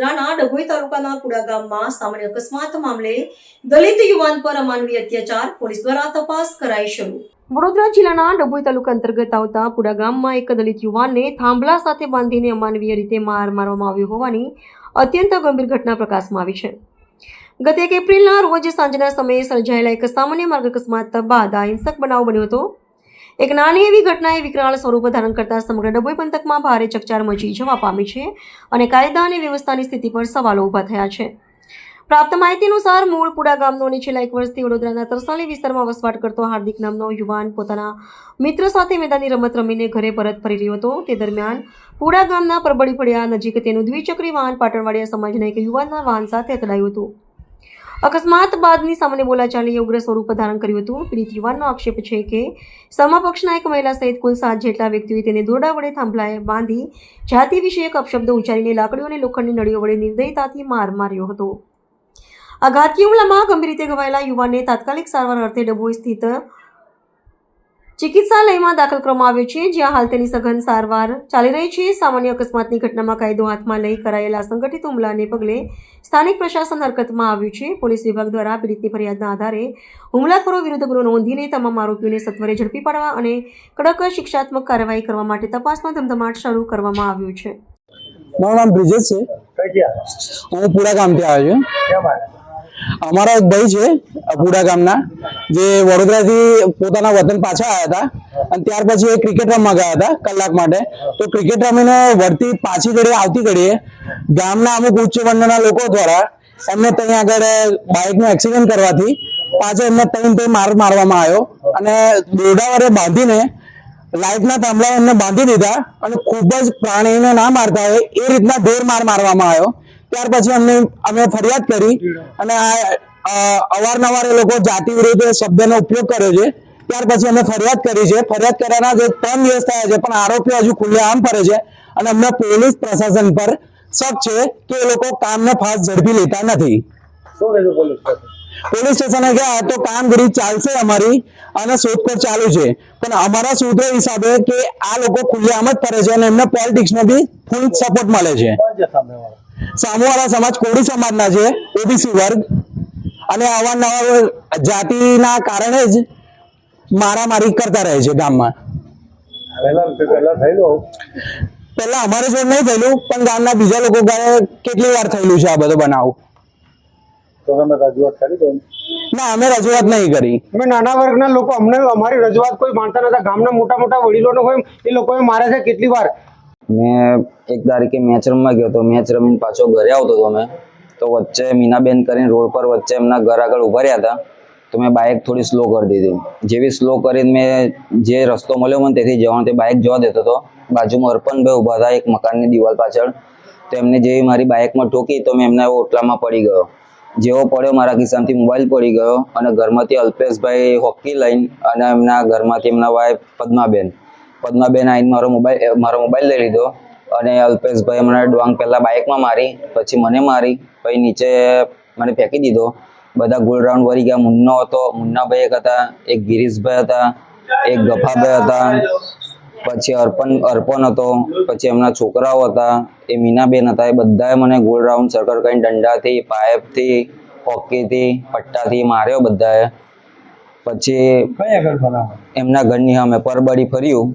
વડોદરાના ડભોઈ તાલુકાના પુડા ગામમાં સામાન્ય અકસ્માત મામલે દલિત યુવાન પર અમાનવીય અત્યાચાર, પોલીસ દ્વારા તપાસ કરાઈ શરૂ। વડોદરા જિલ્લાના ડભોઈ તાલુકા અંતર્ગત આવતા પુડા ગામમાં એક દલિત યુવાનને થાંભલા સાથે બાંધીને અમાનવીય રીતે મારવામાં આવ્યો હોવાની અત્યંત ગંભીર ઘટના પ્રકાશમાં આવી છે। ગત 1 એપ્રિલના રોજ સાંજના સમયે સર્જાયેલા એક સામાન્ય માર્ગ અકસ્માત બાદ આ હિંસક બનાવ બન્યો હતો। એક નાની એવી ઘટનાએ વિકરાળ સ્વરૂપ ધારણ કરતા સમગ્ર ડભોઈ પંથકમાં ભારે ચકચાર મચી જવા પામી છે અને કાયદા અને વ્યવસ્થાની સ્થિતિ પર સવાલો ઊભા થયા છે। પ્રાપ્ત માહિતી અનુસાર મૂળ પુડા ગામનો અને છેલ્લા 1 વર્ષથી વડોદરાના તરસાલી વિસ્તારમાં વસવાટ કરતો હાર્દિક નામનો યુવાન પોતાના મિત્ર સાથે મેદાની રમત રમીને ઘરે પરત ફરી રહ્યો હતો। તે દરમિયાન પુડા ગામના પરબડી ફળિયા નજીક તેનું દ્વિચક્રી વાહન પાટણવાડિયા સમાજના એક યુવાનના વાહન સાથે અથડાયું હતું। અકસ્માત બાદની સામાન્ય બોલાચાલીએ ઉગ્ર સ્વરૂપ ધારણ કર્યું હતું। પીડિત યુવાનનો આક્ષેપ છે કે સમપક્ષના એક મહિલા સહિત કુલ 7 જેટલા વ્યક્તિઓએ તેને દોરડા વડે થાંભલાએ બાંધી જાતિ વિષયક અપશબ્દ ઉચ્ચારીને લાકડીઓ અને લોખંડની નળીઓ વડે નિર્દયતાથી માર માર્યો હતો। આ ઘાતકી હુમલામાં ગંભીર રીતે ઘવાયેલા યુવાનને તાત્કાલિક સારવાર અર્થે ડભોઈ સ્થિત ચિકિત્સાલયમાં દાખલ કરવામાં આવ્યો છે, જ્યાં હાલ તેની સઘન સારવાર ચાલી રહી છે। સામાન્ય અકસ્માતની ઘટનામાં કાયદો હાથમાં લઈ કરાયેલા સંગઠિત હુમલાને પગલે સ્થાનિક પ્રશાસન હરકતમાં આવ્યું છે। પોલીસ વિભાગ દ્વારા પીડિતની ફરિયાદના આધારે હુમલાખોરો વિરુદ્ધ ગુનો નોંધીને તમામ આરોપીઓને સત્વરે ઝડપી પાડવા અને કડક શિક્ષાત્મક કાર્યવાહી કરવા માટે તપાસનો ધમધમાટ શરૂ કરવામાં આવ્યો છે। મારું નામ બ્રિજેશ છે। હું પુડા ગામથી આવ્યો છું। અમારા એક ભાઈ છે પુડા ગામના, જે વડોદરાથી પોતાના વતન પાછા આવ્યા હતા અને ત્યાર પછી એ ક્રિકેટ રમવા ગયા હતા કલાક માટે। તો ક્રિકેટ રમીને વળતી પાછી ઘડીએ આવતી ઘડીએ ગામના અમુક ઉચ્ચ વર્ણના લોકો દ્વારા એમને ત્યાં આગળ બાઇકનું એક્સિડન્ટ કરવાથી પાછળ એમને ત્રણ મારવામાં આવ્યો અને દોરડા વડે બાંધીને લાઇટના થાંભલા એમને બાંધી દીધા અને ખૂબ જ પ્રાણીને ના મારતા હોય એ રીતના ઢોર મારવામાં આવ્યો। ત્યાર પછી અમે ફરિયાદ કરી અને અવારનવાર એ લોકો જાતિ વિરુદ્ધ શબ્દનો ઉપયોગ કર્યો છે। ત્યાર પછી અમે ફરિયાદ કરી છે। ફરિયાદ કર્યાના જે 3 દિવસ થયા છે પણ આરોપીઓ હજુ ખુલ્લેઆમ ફરે છે અને અમને પોલીસ પ્રશાસન પર શક છે કે એ લોકો કામને ફાસ્ટ ઝડપી લેતા નથી। પોલીસ સ્ટેશને ગયા તો કામગીરી ચાલશે અમારી અને શોધખોળ ચાલુ છે, પણ અમારા સૂત્રો હિસાબે કે આ લોકો ખુલ્લેઆમ જ ફરે છે અને એમને પોલિટિક્સનો બી ફૂલ સપોર્ટ મળે છે। સામુવાળા સમાજ કોળી સમાજના છે, ઓબીસી વર્ગ, અને અવારનવાર જાતિના કારણે જ મારામારી કરતા રહે છે ગામમાં। પહેલા અમારે જોડે નહીં થયેલું પણ ગામના બીજા લોકો કેટલી વાર થયેલું છે આ બધો બનાવ। ના, અમે રજૂઆત નહીં કરી। અમે નાના વર્ગના લોકો, અમને અમારી રજૂઆત કોઈ માનતા નતા। ગામના મોટા મોટા વડીલોનો હોય એ લોકોએ મારે છે કેટલી વાર। મેં 1 તારીખે મેચ રમવા ગયો તો મેચ રમીને પાછો ઘરે આવતો હતો મેં, તો વચ્ચે મીનાબેન કરીને રોડ પર વચ્ચે એમના ઘર આગળ ઉભા રહ્યા હતા, તો મેં બાઇક થોડી સ્લો કરી દીધી। જેવી સ્લો કરીને મેં જે રસ્તો મળ્યો મને તેથી જવાનું તે બાઇક જવા દેતો હતો। બાજુમાં અર્પણભાઈ ઊભા હતા એક મકાનની દિવાલ પાછળ, તો એમને જેવી મારી બાઇકમાં ઠોકી તો મેં એમના ઓટલામાં પડી ગયો। જેવો પડ્યો મારા ખિસ્સામાંથી મોબાઈલ પડી ગયો અને ઘરમાંથી અલ્પેશભાઈ હોકી લઈને અને એમના ઘરમાંથી એમના વાઈફ પદ્માબેન આવીને મારો મોબાઈલ લઈ લીધો અને અલ્પેશભાઈ મને ડોંગ પહેલાં બાઇકમાં મારી, પછી મને મારી, પછી નીચે મને ફેંકી દીધો। બધા ગોળ રાઉન્ડ વળી ગયા। મુન્નો હતો, મુન્નાભાઈ એક હતા, એક ગિરીશભાઈ હતા, એક ગફાભાઈ હતા, પછી અર્પણ હતો, પછી એમના છોકરાઓ હતા, એ મીનાબેન હતા, એ બધાએ મને ગોળ રાઉન્ડ સર્કલ કરીને દંડાથી, પાઇપથી, હોકીથી, પટ્ટાથી માર્યો બધાએ। પછી એમના ઘરની સામે પરબડી ફર્યું,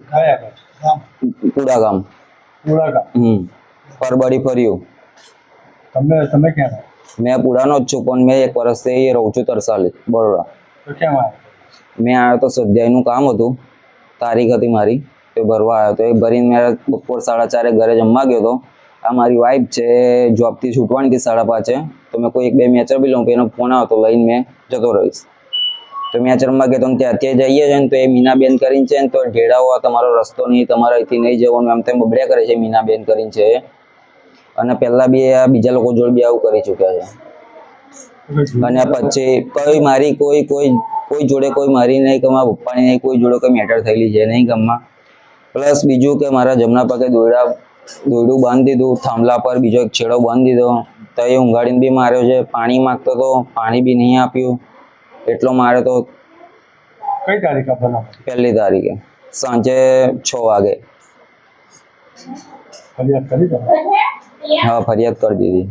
પુડા ગામ પરબડી ફર્યું। તમે ક્યાં? મેં પુડાનો જ છું પણ મેં 1 વર્ષથી રહું છું તરસાલી, બરોડા। મેં આવ્યો તો સ્વાધ્યાયનું કામ હતું, તારીખ હતી મારી, તો ભરવા આવ્યો તો એ ભરીને મેં બપોર 4:30 ઘરે જમવા ગયો હતો। આ મારી વાઈફ છે, જોબથી છૂટવાની હતી 5:30, તો મેં કોઈ 1-2 મેચ રમી લઉં, એનો ફોન આવ્યો તો લઈને મેં જતો રહીશ। તો મેચ રમવા ગયો તો ત્યાંથી જઈએ છે ને તો એ મીનાબેન કરીને છે ને તો ઢેડાઓ તમારો રસ્તો નહીં, તમારે અહીંથી નહીં જવાનું, એમ તેમ બબડ્યા કરે છે મીનાબેન કરીને છે। અને પહેલા બી આ બીજા લોકો જોડે બી આવું કરી ચૂક્યા છે અને પછી કોઈ જોડે કોઈ મારી નહીં, કે મારા પપ્પાની નહીં, કોઈ જોડે કોઈ મેટર થયેલી છે નહીં ગામમાં। પ્લસ બીજું કે મારા જમણા પગે દોરડું બાંધી દીધું, થાંભલા પર બીજો એક છેડો બાંધી દીધો, તો એ ઊંઘાડીને બી માર્યો છે। પાણી માંગતો હતો, પાણી બી નહીં આપ્યું, એટલો માર્યો તો। કઈ તારીખ આપવાના? 1 તારીખે સાંજે 6 વાગે। હા, ફરિયાદ કરી દીધી.